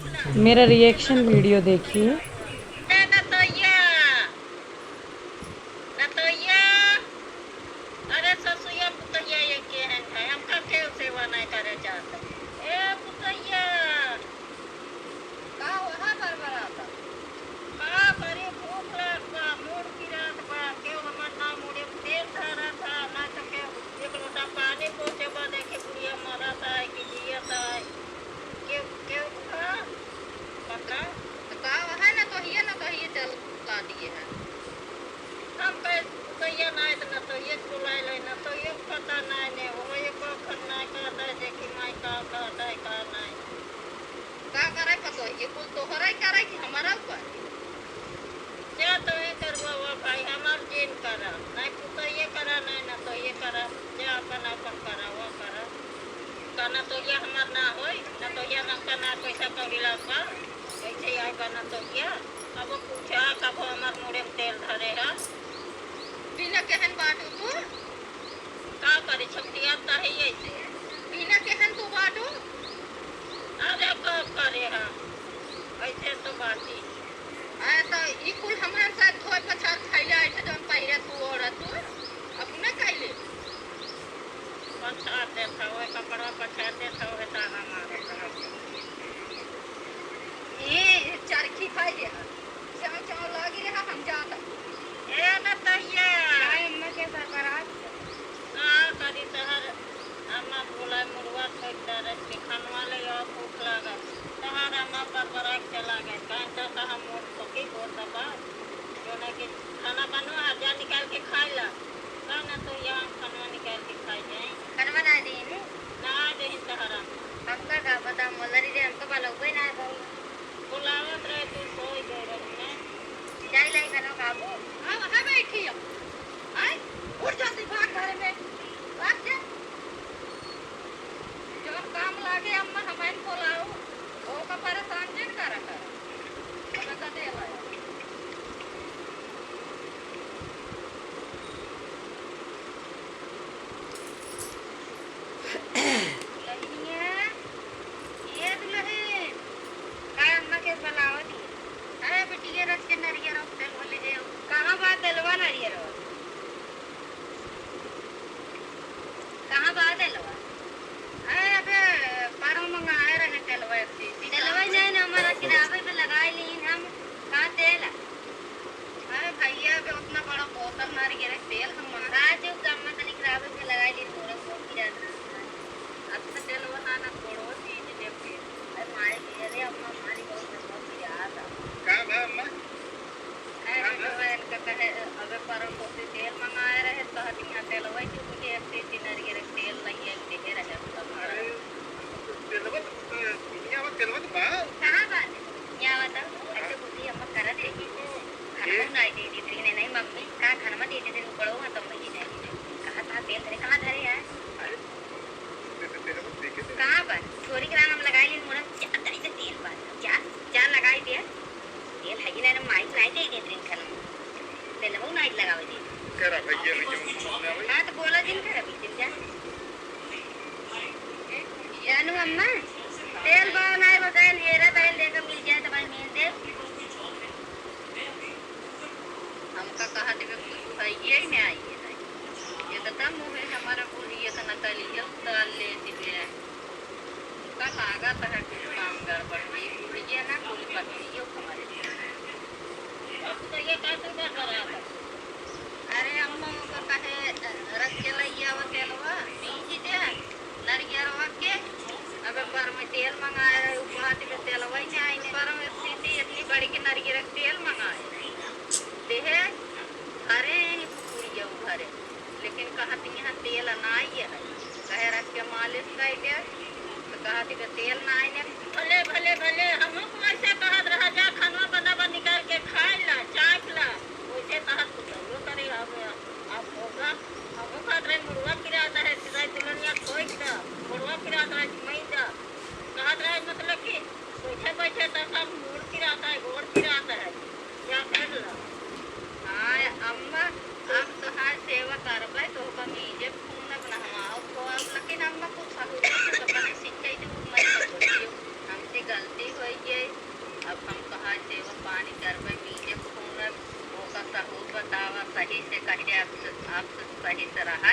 मेरा reaction video देखिए। अरे ससुया पुतैया ये केहन है हमका केहू सेवा नहीं करे चाहता ए पुतैया का वहाँ बरबराता का करे भूख लग बा मूड गिरात बा केहू हमर ना मुड़े तेल धरा था ना तो केहू एक लोटा पानी पहुँचे बा देखे बुढ़िया मरत है कि जियत है केहू केहू का पता का वहाँ ना तो ये चल ला दिए है हम कहे पुतैया नहीं तो न तो ये बुलाए ले न तो ये पता नहीं ने वो ये कखन नहीं कहता है देखी माई का कहता है का नहीं का करे पतो ये कुल तो हो रही करे कि हमारा ऊपर क्या तो ये करवा वो भाई हमार जीन करा नहीं पुतैया करा नहीं न तो ये करा क्या अपन अपन करा वो करा का न तो ये हमार ना होई न तो ये हमका ना पैसा कौड़ीला बा ऐसे आई बा न तो क्या अब पूछा कब हमार मुड़े में तेल धरे है बिना केहन बाटू तू का करे छपटिया ता है ऐसे बिना केहन तू बाटू अरे का करे हां ऐसे तो बाती आ तो ई कुल हमरा साथ धोय पछा खैले आई थे जौन पहिरे तू और तू अपने खैले पछाते था वो कपड़ा पछाते था वो ताना मारे ये चरखी खाई दे चाव चाव लागी रहा हम जाता ए नतैया आई अम्मा के बरात का करी तहर अम्मा बोला मुर्गा खरीदा रख के खानवा ले और भूख लगा तहर अम्मा बरात चला गए कांटा का हम मोड़ सके बोल दबा जो ना कि खाना बनवा जा निकाल के खाई ला का ना तो यहाँ खाना निकाल के खाई जाए खाना ना देने ना देही तहरा हमका का बता मोलरी रे हमका बालो कोई ना भाई बुलावत रहे तू सोई गई रहने जाई लाई खाना काबू हां वहां बैठी हो आई उठ जल्दी भाग घर में भाग जा जो काम लागे अम्मा हमें बुलाओ वो का परेशान जिन करा कर बता दे ला भैया पे उतना बड़ा बोतल नारियल तेल हम मंगा जो गम्मा तनिक रावे में लगाई ली पूरा को गिरा अब तो तेल बना ना छोड़ो चीज देखिए अरे मारे की अरे अम्मा हमारी बहुत याद आ का बा अम्मा अरे तो इनका कहे अबे परम को तेल मंगाए रहे तो हटिया तेल वही जो मुझे एक नारियल तेल नहीं है देखे रहे सब अरे तेलवा दुनिया में तेलवा बा कहां बात क्या बता ऐसे बुद्धि अम्मा करा देगी नहीं दे दी थी नहीं मम्मी का घर में दे दे दिन पड़ो तो मही नहीं कहा था तेल धरे कहां धरे है कहां पर छोरी के नाम लगाई ली मोरा क्या धरे से तेल पर क्या क्या लगाई दे तेल है कि नहीं माई नहीं दे दे दिन खाना तेल वो नहीं लगावे दे करा भैया भैया हां तो बोला दिन करा भी दिन जा जानू अम्मा तेल बनाए बगैर हेरा तेल देकर मिल जाए तो भाई मिल दे हमका कहा देवे कुछ है ये नहीं आई है ये तो तब मुझे हमारा पूरी ये तो नतली है उतार ले दिए का लागत है कुछ काम गड़बड़ ये पूरी ये ना कोई पत्नी ये हमारे अब तो ये कैसे कर रहा था अरे अम्मा को कहे रख के लइया वो तेलवा बीज दे नरियरवा के अबे पर में तेल मंगाए रहे उपहाती में तेलवा ही नहीं आई पर में सीधी इतनी बड़ी की नरियर तेल मंगाए देहे घरे पूरी घरे लेकिन कहती यहाँ तेल नाई है कहे रख के मालिश कर दे तो कहती के तेल नाई ने भले भले भले हमको ऐसे कहत रहा जा खाना बना निकाल के खाए ला चाट ला वैसे कहत तो करे अब होगा हमको कहत रहे मुर्गा किराता है सीधा दुल्हनिया खोई दा मुर्गा किराता है मैदा कहत रहे मतलब कि बैठे बैठे तो सब मूड किराता है गोड़ किराता है क्या कर ला हां अम्मा अब तो हर सेवा करबे तो कमीजे खून बनाओ तो अब लेकिन अम्मा कुछ सहूलियत तो बड़ी सिंचाई तो मत करो हमसे गलती हुई है पाणी कर में मीचे खून हो सकता हो बतावा सही से कहिए आप सही से रहा